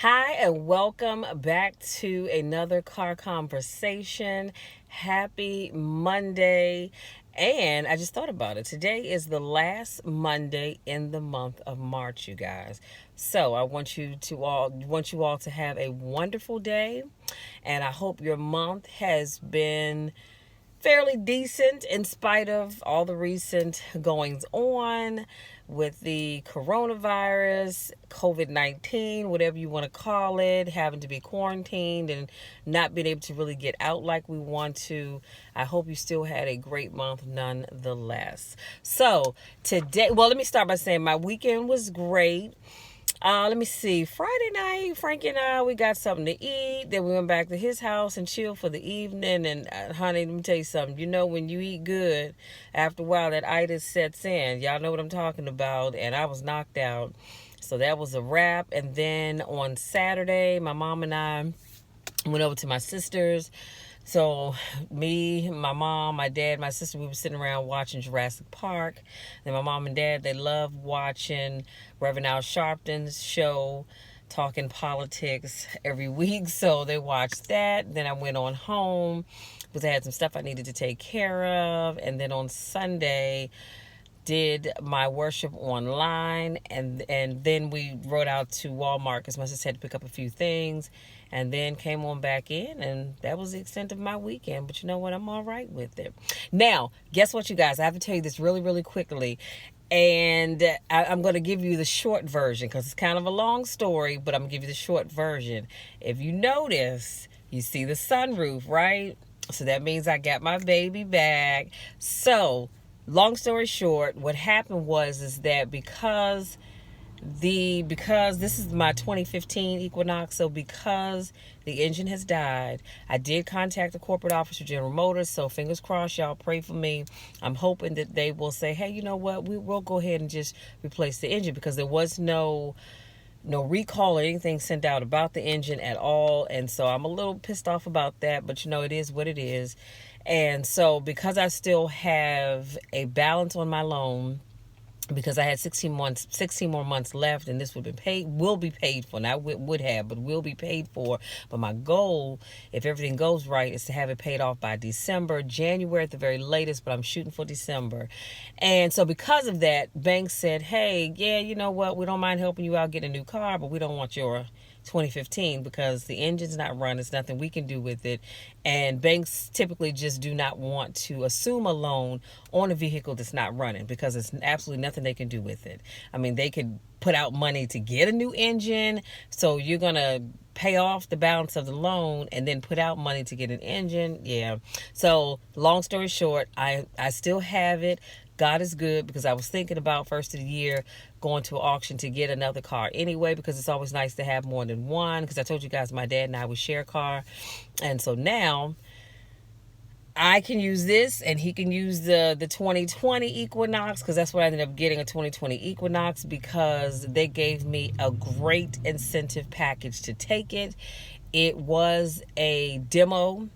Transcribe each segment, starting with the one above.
Hi, and welcome back to another car conversation. Happy Monday. And I just thought about it. Today is the last Monday in the month of March, you guys. So I want you all to have a wonderful day. And I hope your month has been fairly decent in spite of all the recent goings on with the coronavirus, COVID 19, whatever you want to call it, having to be quarantined and not being able to really get out like we want to. I hope you still had a great month nonetheless. So, today, well, let me start by saying my weekend was great. Let me see. Friday night, Frankie and I, we got something to eat. Then we went back to his house and chilled for the evening. And honey, let me tell you something. You know, when you eat good, after a while, that itis sets in. Y'all know what I'm talking about. And I was knocked out. So that was a wrap. And then on Saturday, my mom and I went over to my sister's. So me, my mom, my dad, my sister, we were sitting around watching Jurassic Park. And my mom and dad, they love watching Reverend Al Sharpton's show, talking politics every week. So they watched that. Then I went on home because I had some stuff I needed to take care of. And then on Sunday, did my worship online, and then we rode out to Walmart because my sister had to pick up a few things, and then came on back in, and that was the extent of my weekend. But you know what, I'm all right with it. Now guess what, you guys, I have to tell you this really really quickly, and I'm going to give you the short version because it's kind of a long story, but I'm going to give you the short version. If you notice, you see the sunroof, right? So that means I got my baby back. So long story short, what happened was is that because this is my 2015 Equinox, so because the engine has died, I did contact the corporate office of General Motors. So fingers crossed, y'all pray for me. I'm hoping that they will say, hey, you know what, we will go ahead and just replace the engine, because there was no recall or anything sent out about the engine at all. And so I'm a little pissed off about that, but you know, it is what it is. And so because I still have a balance on my loan, because I had 16 more months left, and this will be paid for. Now, would have, but will be paid for. But my goal, if everything goes right, is to have it paid off by December, January at the very latest, but I'm shooting for December. And so because of that, banks said, hey, yeah, you know what, we don't mind helping you out get a new car, but we don't want your 2015 because the engine's not run. There's nothing we can do with it. And banks typically just do not want to assume a loan on a vehicle that's not running, because there's absolutely nothing they can do with it. I mean, they could put out money to get a new engine. So you're going to pay off the balance of the loan and then put out money to get an engine. Yeah. So long story short, I still have it. God is good, because I was thinking about first of the year going to an auction to get another car anyway, because it's always nice to have more than one, because I told you guys my dad and I would share a car. And so now I can use this and he can use the 2020 Equinox, because that's what I ended up getting, a 2020 Equinox, because they gave me a great incentive package to take it. It was a demo,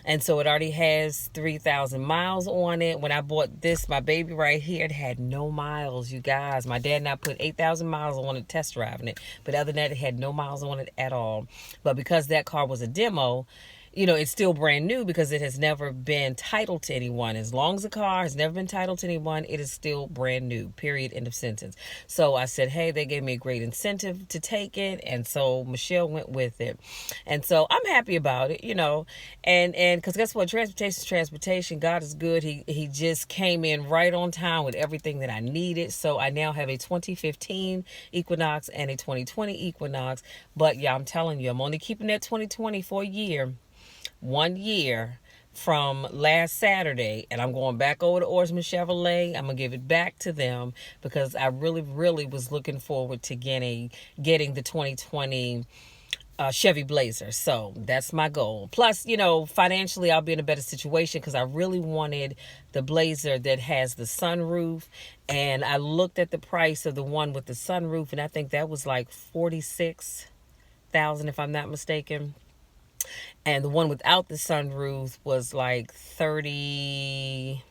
and so it already has 3,000 miles on it. When I bought this, my baby right here, it had no miles, you guys. My dad and I put 8,000 miles on it test driving it. But other than that, it had no miles on it at all. But because that car was a demo, you know, it's still brand new because it has never been titled to anyone. As long as a car has never been titled to anyone, it is still brand new, period, end of sentence. So I said, hey, they gave me a great incentive to take it. And so Michelle went with it. And so I'm happy about it, you know. And because guess what? Transportation is transportation. God is good. He just came in right on time with everything that I needed. So I now have a 2015 Equinox and a 2020 Equinox. But yeah, I'm telling you, I'm only keeping that 2020 for a year. 1 year from last Saturday, and I'm going back over to Oarsman Chevrolet. I'm gonna give it back to them, because I really, really was looking forward to getting the 2020 Chevy Blazer. So that's my goal. Plus, you know, financially, I'll be in a better situation, because I really wanted the Blazer that has the sunroof, and I looked at the price of the one with the sunroof, and I think that was like 46,000, if I'm not mistaken. And the one without the sunroof was like 30,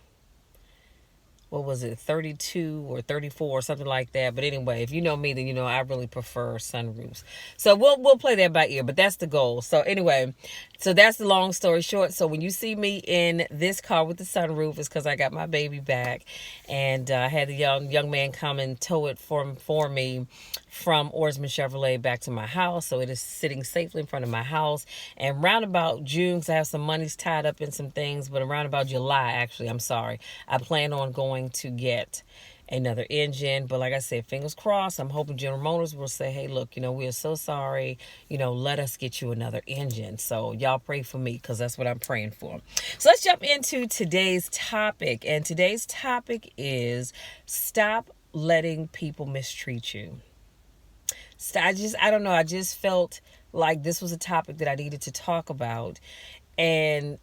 what was it, 32 or 34 or something like that. But anyway, if you know me, then you know I really prefer sunroofs. So we'll play that by ear, but that's the goal. So anyway, so that's the long story short. So when you see me in this car with the sunroof, it's because I got my baby back, and I had the young man come and tow it for me from Oarsman Chevrolet back to my house. So it is sitting safely in front of my house. And round about June, because I have some monies tied up in some things, but around about July, actually, I'm sorry, I plan on going to get another engine. But like I said, fingers crossed, I'm hoping General Motors will say, hey, look, we are so sorry, let us get you another engine. So y'all pray for me, because that's what I'm praying for. So let's jump into today's topic. And today's topic is stop letting people mistreat you. I don't know, I just felt like this was a topic that I needed to talk about. And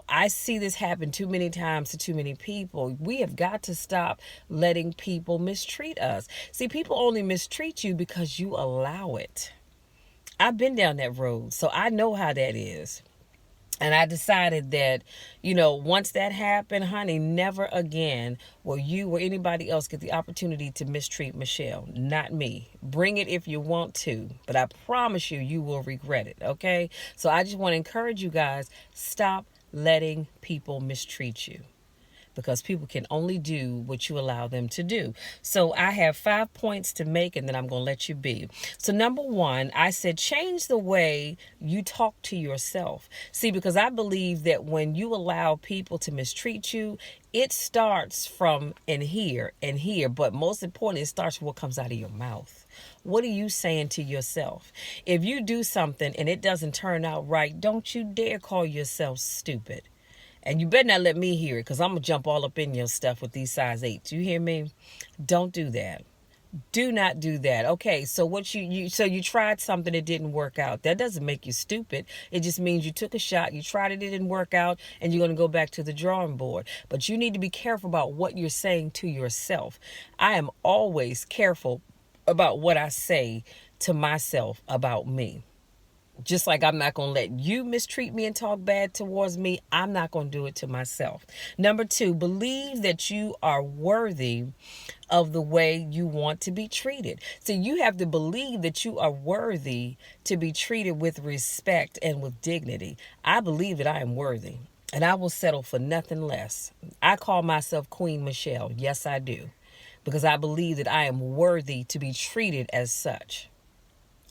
I see this happen too many times to too many people. We have got to stop letting people mistreat us. See, people only mistreat you because you allow it. I've been down that road, so I know how that is. And I decided that, once that happened, honey, never again will you or anybody else get the opportunity to mistreat Michelle. Not me. Bring it if you want to, but I promise you, you will regret it, okay? So I just want to encourage you guys, stop letting people mistreat you, because people can only do what you allow them to do. So I have 5 points to make, and then I'm going to let you be. So number one, I said, change the way you talk to yourself. See, because I believe that when you allow people to mistreat you, it starts from in here and here, but most importantly, it starts with what comes out of your mouth. What are you saying to yourself? If you do something and it doesn't turn out right, don't you dare call yourself stupid. And you better not let me hear it, because I'm going to jump all up in your stuff with these size 8s. You hear me? Don't do that. Do not do that. Okay, so you tried something that didn't work out. That doesn't make you stupid. It just means you took a shot, you tried it didn't work out, and you're going to go back to the drawing board. But you need to be careful about what you're saying to yourself. I am always careful about what I say to myself about me. Just like I'm not going to let you mistreat me and talk bad towards me, I'm not going to do it to myself. Number 2, believe that you are worthy of the way you want to be treated. So you have to believe that you are worthy to be treated with respect and with dignity. I believe that I am worthy, and I will settle for nothing less. I call myself Queen Michelle. Yes, I do, because I believe that I am worthy to be treated as such.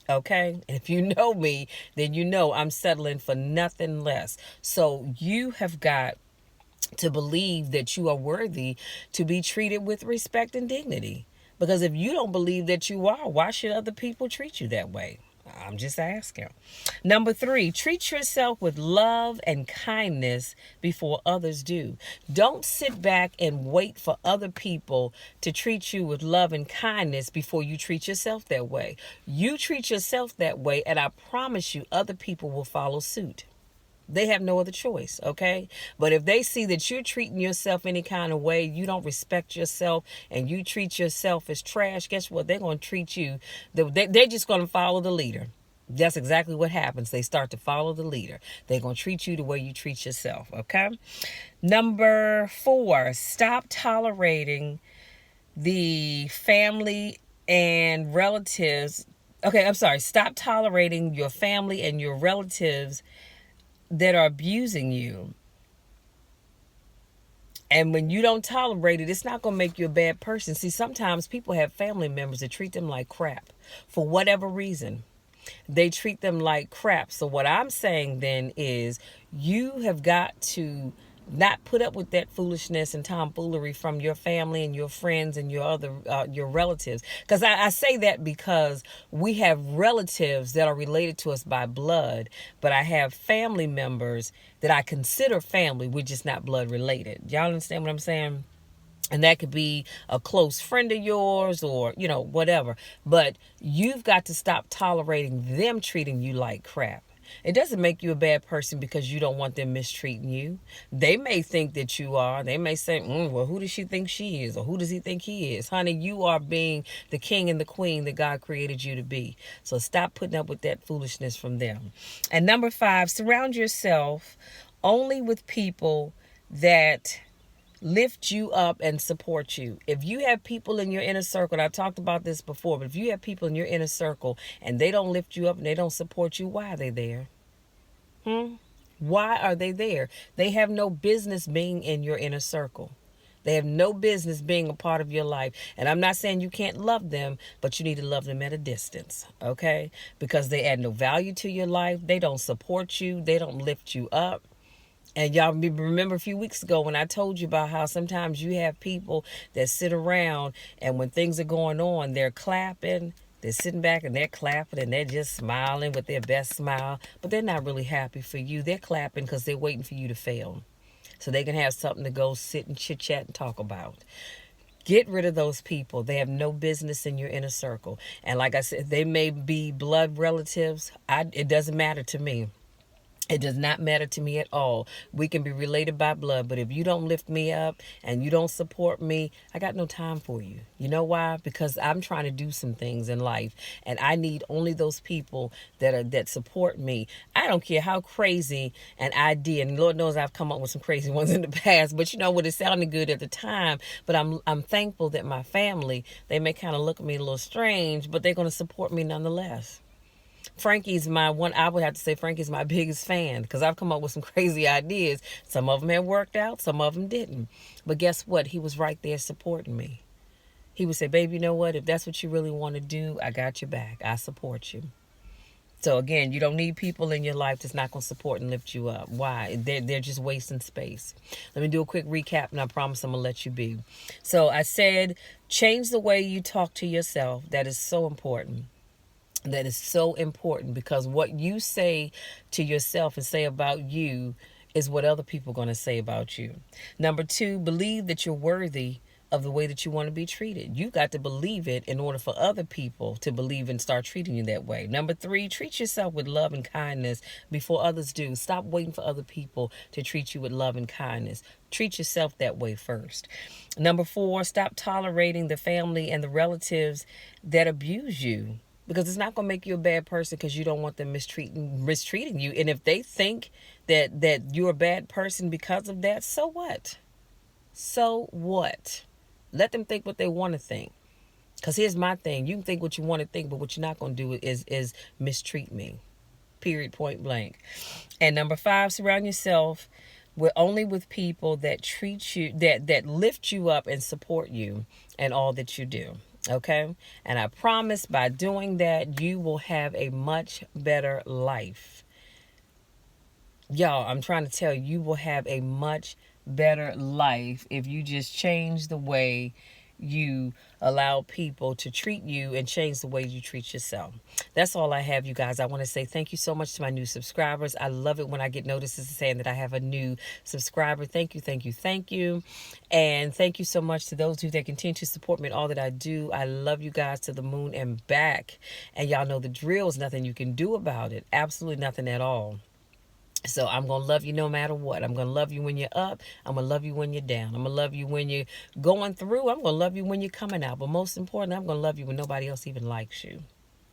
Okay, and if you know me, then you know I'm settling for nothing less. So you have got to believe that you are worthy to be treated with respect and dignity. Because if you don't believe that you are, why should other people treat you that way? I'm just asking. Number 3, treat yourself with love and kindness before others do. Don't sit back and wait for other people to treat you with love and kindness before you treat yourself that way. You treat yourself that way, and I promise you, other people will follow suit. They have no other choice, okay? But if they see that you're treating yourself any kind of way, you don't respect yourself, and you treat yourself as trash, guess what? They're going to treat you. They're just going to follow the leader. That's exactly what happens. They start to follow the leader. They're going to treat you the way you treat yourself, okay? Number 4, stop tolerating the family and relatives. Okay, I'm sorry. Stop tolerating your family and your relatives that are abusing you. And when you don't tolerate it, it's not going to make you a bad person. See, sometimes people have family members that treat them like crap for whatever reason. They treat them like crap. So what I'm saying then is you have got to not put up with that foolishness and tomfoolery from your family and your friends and your relatives. Because I say that because we have relatives that are related to us by blood, but I have family members that I consider family. We're just not blood related. Y'all understand what I'm saying? And that could be a close friend of yours or, whatever. But you've got to stop tolerating them treating you like crap. It doesn't make you a bad person because you don't want them mistreating you. They may think that you are. They may say, well, who does she think she is? Or who does he think he is? Honey, you are being the king and the queen that God created you to be. So stop putting up with that foolishness from them. And number 5, surround yourself only with people that lift you up and support you. If you have people in your inner circle, and I talked about this before, but if you have people in your inner circle and they don't lift you up and they don't support you, why are they there? Why are they there? They have no business being in your inner circle. They have no business being a part of your life. And I'm not saying you can't love them, but you need to love them at a distance, okay? Because they add no value to your life. They don't support you. They don't lift you up. And y'all remember a few weeks ago when I told you about how sometimes you have people that sit around and when things are going on, they're clapping. They're sitting back and they're clapping and they're just smiling with their best smile. But they're not really happy for you. They're clapping because they're waiting for you to fail, so they can have something to go sit and chit chat and talk about. Get rid of those people. They have no business in your inner circle. And like I said, they may be blood relatives. It doesn't matter to me. It does not matter to me at all. We can be related by blood, but if you don't lift me up and you don't support me, I got no time for you. You know why? Because I'm trying to do some things in life, and I need only those people that support me. I don't care how crazy an idea, and Lord knows I've come up with some crazy ones in the past, but you know what? It sounded good at the time, but I'm thankful that my family, they may kind of look at me a little strange, but they're going to support me nonetheless. Frankie's I would have to say Frankie's my biggest fan because I've come up with some crazy ideas. Some of them have worked out, some of them didn't. But guess what? He was right there supporting me. He would say, babe, you know what? If that's what you really want to do, I got your back. I support you. So again, you don't need people in your life that's not going to support and lift you up. Why? They're just wasting space. Let me do a quick recap and I promise I'm going to let you be. So I said, change the way you talk to yourself. That is so important. That is so important because what you say to yourself and say about you is what other people are going to say about you. Number 2, believe that you're worthy of the way that you want to be treated. You've got to believe it in order for other people to believe and start treating you that way. Number 3, treat yourself with love and kindness before others do. Stop waiting for other people to treat you with love and kindness. Treat yourself that way first. Number 4, stop tolerating the family and the relatives that abuse you. Because it's not going to make you a bad person because you don't want them mistreating you. And if they think that you're a bad person because of that, so what? So what? Let them think what they want to think. Because here's my thing. You can think what you want to think, but what you're not going to do is mistreat me. Period, point blank. And number 5, surround yourself only with people that treat you, that lift you up and support you in all that you do. Okay? And I promise by doing that, you will have a much better life. Y'all, I'm trying to tell you, you will have a much better life if you just change the way you allow people to treat you and change the way you treat yourself. That's all I have, you guys. I want to say thank you so much to my new subscribers. I love it when I get notices saying that I have a new subscriber. Thank you, thank you, thank you. And thank you so much to those who that continue to support me in all that I do. I love you guys to the moon and back. And y'all know the drill is nothing you can do about it. Absolutely nothing at all. So I'm going to love you no matter what. I'm going to love you when you're up. I'm going to love you when you're down. I'm going to love you when you're going through. I'm going to love you when you're coming out. But most importantly, I'm going to love you when nobody else even likes you.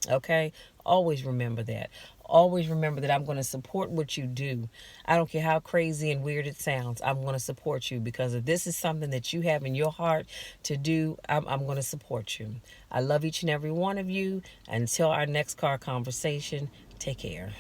Okay? Always remember that. Always remember that I'm going to support what you do. I don't care how crazy and weird it sounds. I'm going to support you because if this is something that you have in your heart to do, I'm going to support you. I love each and every one of you. Until our next car conversation, take care.